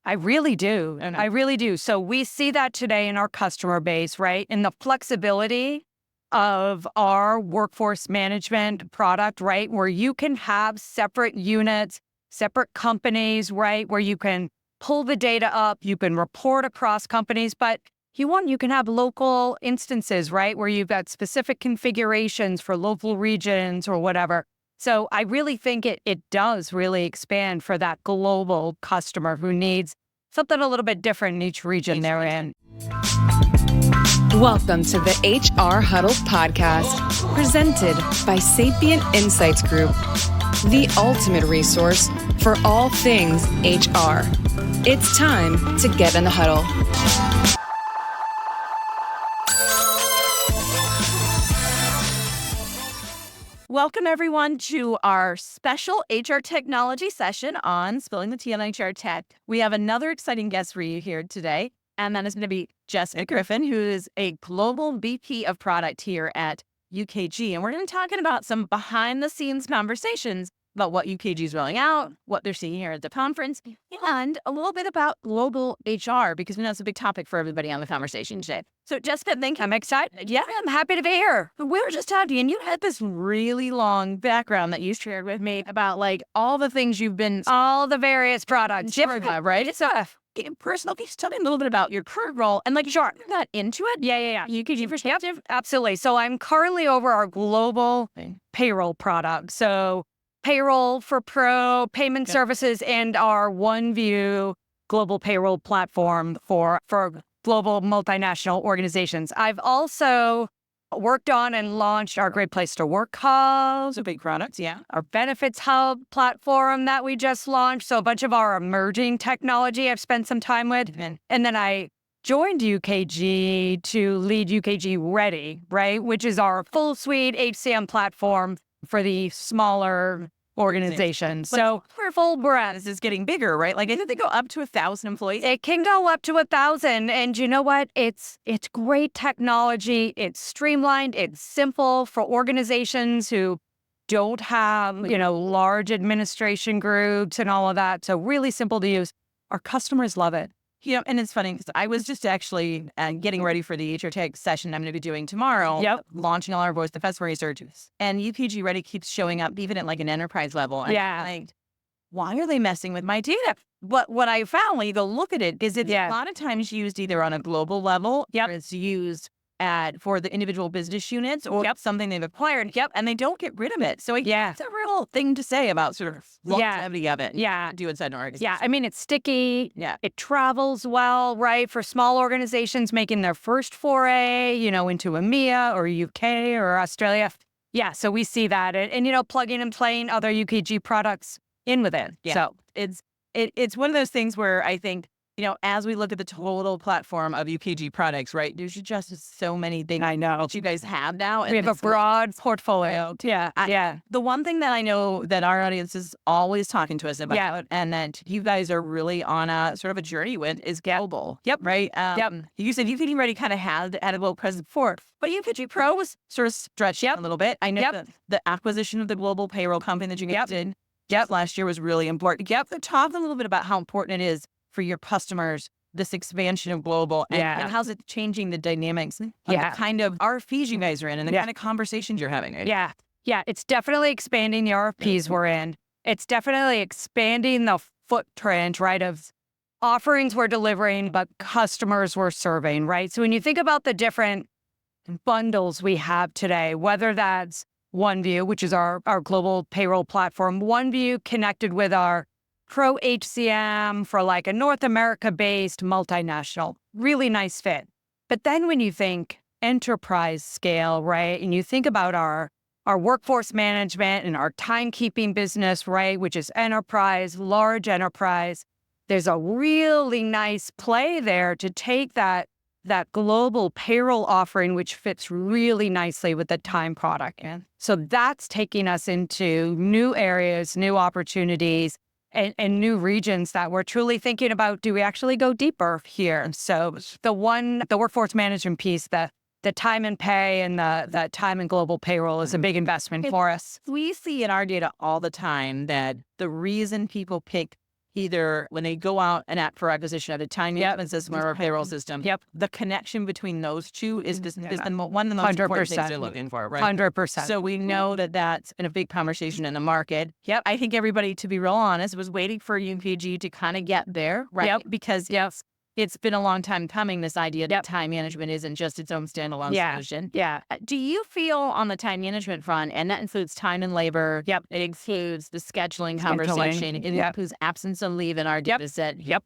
I really do. And I really do. So we see that today in our customer base, right? In the flexibility of our workforce management product, right? Where you can have separate units, separate companies, right? Where you can pull the data up, you can report across companies, but you can have local instances, right? Where you've got specific configurations for local regions or whatever. So I really think it does really expand for that global customer who needs something a little bit different in each region they're in. Welcome to the HR Huddle podcast, presented by Sapient Insights Group, the ultimate resource for all things HR. It's time to get in the huddle. Welcome, everyone, to our special HR technology session on Spilling the Tea on HR Tech. We have another exciting guest for you here today, and that is going to be Jessica Griffin, who is a Global VP of Product here at UKG. And we're going to be talking about some behind-the-scenes conversations about what UKG is rolling out, what they're seeing here at the conference, and a little bit about global HR, because we know it's a big topic for everybody on the conversation today. So, Jessica, thank you. I'm excited. Yeah, I'm happy to be here. We were just talking, and you had this really long background that you shared with me about all the things you've been, all the various products, right? It's personal. Can you tell me a little bit about your current role and sure, got into it? Yeah. UKG perspective. Yep, absolutely. So I'm currently over our global payroll product. So Payroll for Pro, payment services, and our OneView global payroll platform for global multinational organizations. I've also worked on and launched our Great Place to Work Hub. Those are big products, yeah. Our Benefits Hub platform that we just launched. So a bunch of our emerging technology I've spent some time with. And then I joined UKG to lead UKG Ready, right? Which is our full suite HCM platform for the smaller organizations. So we're full breadth. This is getting bigger, right? I think they go up to 1,000 employees. It can go up to 1,000. And you know what? It's great technology. It's streamlined. It's simple for organizations who don't have, large administration groups and all of that. So really simple to use. Our customers love it. And it's funny because I was just actually getting ready for the HR Tech session I'm going to be doing tomorrow. Yep. Launching all our voice defense research. And UKG Ready keeps showing up even at an enterprise level. And I'm why are they messing with my data? But what I found when you go look at it is it's a lot of times used either on a global level or it's used for the individual business units or something they've acquired. And they don't get rid of it. So it's a real thing to say about sort of longevity of it. Do inside an organization. Yeah, I mean, it's sticky. Yeah. It travels well, right? For small organizations making their first foray, into EMEA or UK or Australia. Yeah, so we see that. And plugging and playing other UKG products in with it. Yeah. So it's one of those things where I think, as we look at the total platform of UKG products, right, there's just so many things I know that you guys have now. We have a broad portfolio. Yeah. The one thing that I know that our audience is always talking to us about, and that you guys are really on a sort of a journey with, is global. Yep. Right? You said UKG Ready kind of had a little presence before, but UKG Pro was sort of stretched a little bit. I know the acquisition of the global payroll company that you guys did last year was really important. So talk a little bit about how important it is for your customers, this expansion of global, and how's it changing the dynamics of the kind of RFPs you guys are in and the kind of conversations you're having. Right? Yeah, it's definitely expanding the RFPs we're in. It's definitely expanding the footprint, right, of offerings we're delivering, but customers we're serving, right? So when you think about the different bundles we have today, whether that's OneView, which is our global payroll platform, OneView connected with our Pro HCM for a North America-based multinational. Really nice fit. But then when you think enterprise scale, right, and you think about our workforce management and our timekeeping business, right, which is enterprise, large enterprise, there's a really nice play there to take that global payroll offering, which fits really nicely with the time product. So that's taking us into new areas, new opportunities, and new regions that we're truly thinking about, do we actually go deeper here? So the workforce management piece, the time and pay and the time and global payroll is a big investment for us. We see in our data all the time that the reason people pick either when they go out and act for acquisition of a time management system or a payroll system. The connection between those two is one of the most important things they're looking for, right? 100%. So we know that that's in a big conversation in the market. I think everybody, to be real honest, was waiting for UKG to kind of get there, right? Because it's been a long time coming, this idea that time management isn't just its own standalone solution. Do you feel on the time management front, and that includes time and labor, it includes the scheduling conversation, it includes absence of leave in our data set. Do you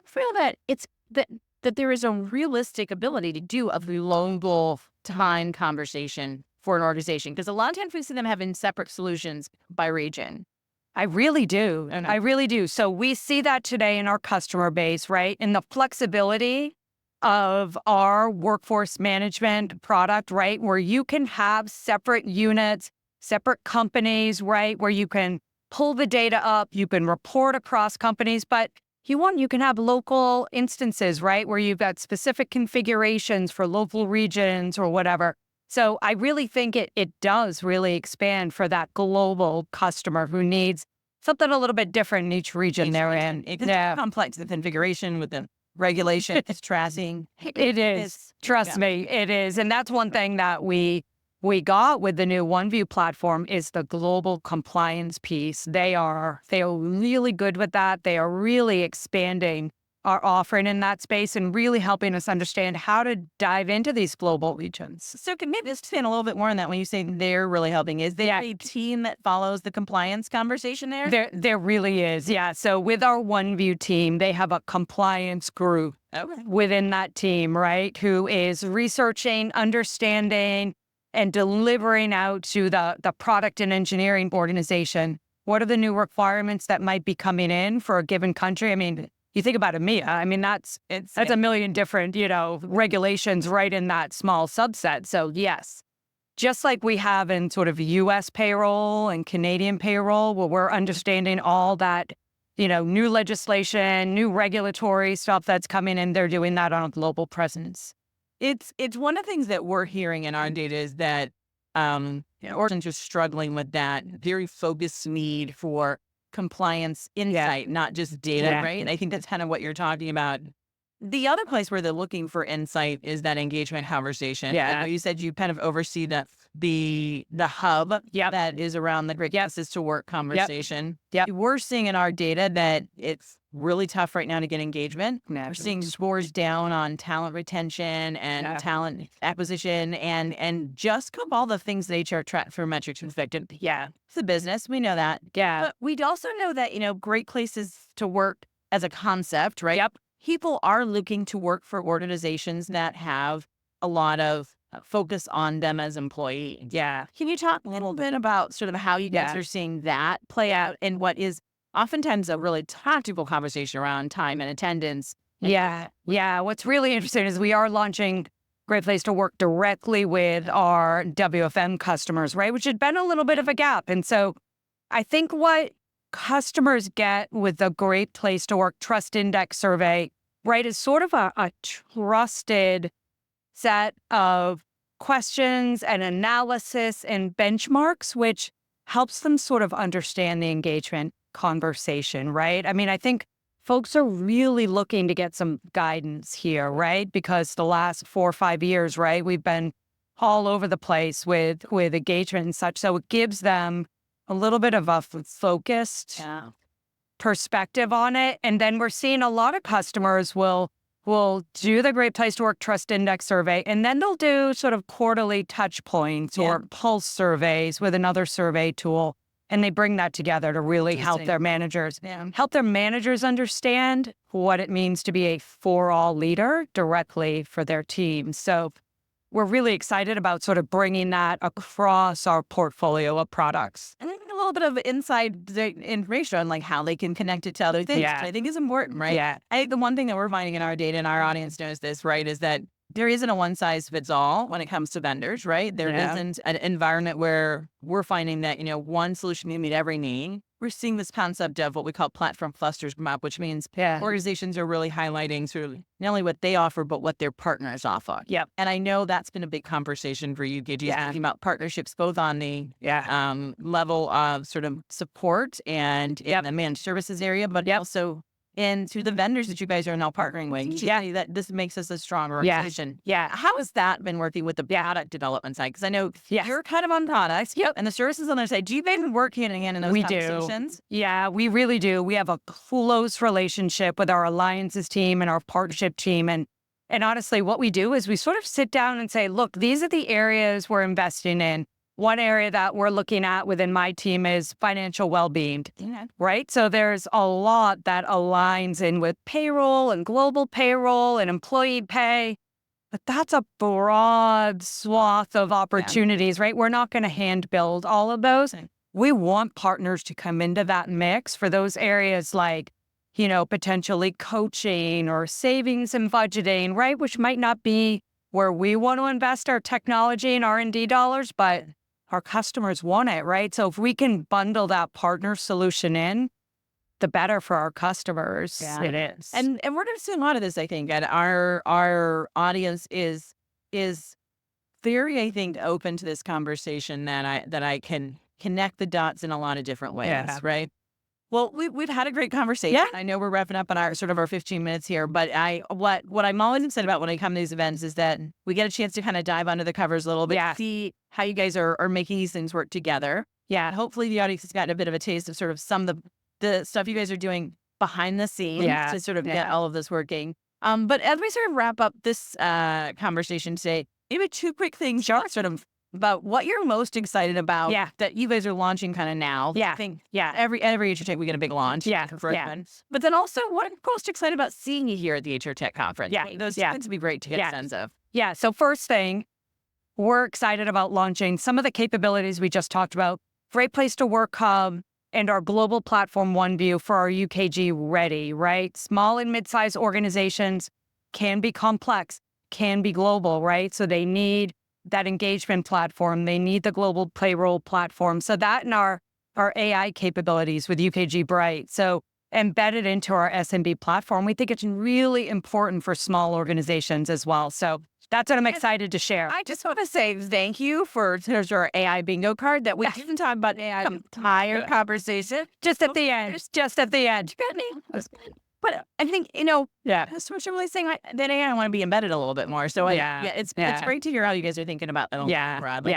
feel that it's that there is a realistic ability to do a global time conversation for an organization? Because a lot of times we see them having separate solutions by region. I really do. I really do. So we see that today in our customer base, right? In the flexibility of our workforce management product, right? Where you can have separate units, separate companies, right? Where you can pull the data up, you can report across companies, but you can have local instances, right? Where you've got specific configurations for local regions or whatever. So I really think it does really expand for that global customer who needs something a little bit different in each region they're in. It's complex, the configuration with the regulation, it's tracing. It is. Trust me, it is. And that's one thing that we got with the new OneView platform is the global compliance piece. They are really good with that. They are really expanding our offering in that space and really helping us understand how to dive into these global regions. So can maybe just expand a little bit more on that when you say they're really helping. Is there a team that follows the compliance conversation there? There really is, yeah. So with our OneView team, they have a compliance group within that team, right, who is researching, understanding, and delivering out to the product and engineering organization. What are the new requirements that might be coming in for a given country? I mean, you think about EMEA, I mean, that's a million different, regulations right in that small subset. So yes, just like we have in sort of U.S. payroll and Canadian payroll, where we're understanding all that, new legislation, new regulatory stuff that's coming in, they're doing that on a global presence. It's one of the things that we're hearing in our data is that organizations are struggling with that very focused need for compliance insight, not just data, right? And I think that's kind of what you're talking about. The other place where they're looking for insight is that engagement conversation. I know you said you kind of oversee the hub that is around the Great Places to Work conversation. We're seeing in our data that it's really tough right now to get engagement. We're seeing scores down on talent retention and talent acquisition and just all the things that HR track for metrics perspective. It's a business. We know that. But we also know that, Great Places to Work as a concept, right? People are looking to work for organizations that have a lot of focus on them as employees. Can you talk a little bit about sort of how you guys are seeing that play out in what is oftentimes a really tactical conversation around time and attendance? What's really interesting is we are launching Great Place to Work directly with our WFM customers, right? Which had been a little bit of a gap. And so I think what customers get with the Great Place to Work Trust Index survey, right, is sort of a trusted set of questions and analysis and benchmarks, which helps them sort of understand the engagement conversation, right? I mean, I think folks are really looking to get some guidance here, right? Because the last 4 or 5 years, right, we've been all over the place with engagement and such. So it gives them a little bit of a focused perspective on it. And then we're seeing a lot of customers will do the Great Place to Work Trust Index survey, and then they'll do sort of quarterly touch points or pulse surveys with another survey tool. And they bring that together to really help their managers, understand what it means to be a for-all leader directly for their team. So we're really excited about sort of bringing that across our portfolio of products. And a little bit of inside information on like how they can connect it to other things, which I think is important, right? I think the one thing that we're finding in our data, and our audience knows this, right, is that there isn't a one-size-fits-all when it comes to vendors, right? There isn't an environment where we're finding that, one solution can meet every need. we're seeing this concept of what we call platform clusters come up, which means organizations are really highlighting sort of not only what they offer, but what their partners offer. Yep. And I know that's been a big conversation for UKG, talking about partnerships, both on the level of sort of support and in the managed services area, but also into the vendors that you guys are now partnering with. Yeah, that this makes us a stronger organization. Yeah. How has that been working with the product development side? Because I know you're kind of on products, and the services on the other side. Do you guys work hand in hand in those conversations? Do. Yeah, we really do. We have a close relationship with our alliances team and our partnership team. And honestly, what we do is we sort of sit down and say, look, these are the areas we're investing in. One area that we're looking at within my team is financial well-being, right? So there's a lot that aligns in with payroll and global payroll and employee pay, but that's a broad swath of opportunities, right? We're not going to hand build all of those. We want partners to come into that mix for those areas like, potentially coaching or savings and budgeting, right? Which might not be where we want to invest our technology and R&D dollars, but our customers want it, right? So if we can bundle that partner solution in, the better for our customers it is. And we're going to see a lot of this, I think. And our audience is very, I think, open to this conversation that I can connect the dots in a lot of different ways, right? Well, we've had a great conversation. Yeah. I know we're wrapping up on our 15 minutes here, but what I'm always excited about when I come to these events is that we get a chance to kind of dive under the covers a little bit, see how you guys are making these things work together. Yeah. Hopefully the audience has gotten a bit of a taste of sort of some of the stuff you guys are doing behind the scenes to sort of get all of this working. But as we sort of wrap up this conversation today, maybe two quick things sort of about what you're most excited about that you guys are launching kind of now. I think every HR Tech we get a big launch. But then also what I'm most excited about seeing you here at the HR Tech conference. Those things would be great to get a sense of. Yeah. So first thing, we're excited about launching some of the capabilities we just talked about. Great Place to Work Hub and our global platform OneView for our UKG ready, right? Small and mid-sized organizations can be complex, can be global, right? So they need that engagement platform. They need the global payroll platform. So that and our AI capabilities with UKG Bright. So embedded into our SMB platform, we think it's really important for small organizations as well. So that's what I'm excited to share. I just want to say thank you for our AI bingo card that we didn't talk about AI entire conversation. Just at the end. Just at the end. You got me. But I think, that's what you're really saying. That AI, I want to be embedded a little bit more. So it's great to hear how you guys are thinking about that broadly.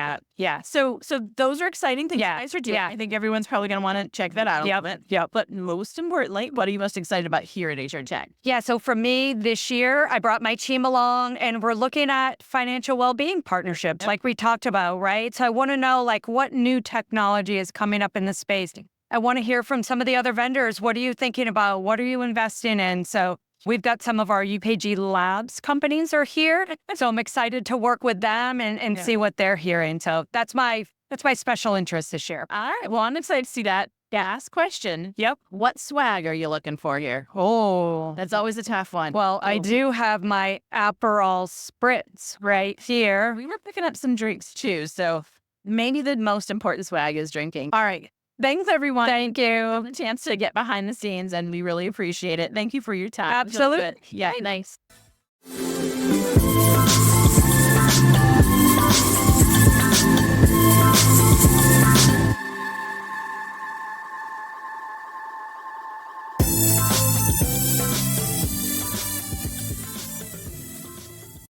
So those are exciting things you guys are doing. I think everyone's probably going to want to check that out a little bit. But most importantly, what are you most excited about here at HR Tech? Yeah, so for me this year, I brought my team along and we're looking at financial well-being partnerships like we talked about, right? So I want to know what new technology is coming up in the space. I want to hear from some of the other vendors. What are you thinking about? What are you investing in? So we've got some of our UKG Labs companies are here. So I'm excited to work with them and see what they're hearing. So that's my special interest this year. All right. Well, I'm excited to see that. Last question. Yep. What swag are you looking for here? Oh, that's always a tough one. Well, I do have my Aperol Spritz right here. We were picking up some drinks too. So maybe the most important swag is drinking. All right. Thanks, everyone. Thank you. The chance to get behind the scenes, and we really appreciate it. Thank you for your time. Absolutely. Yeah, nice.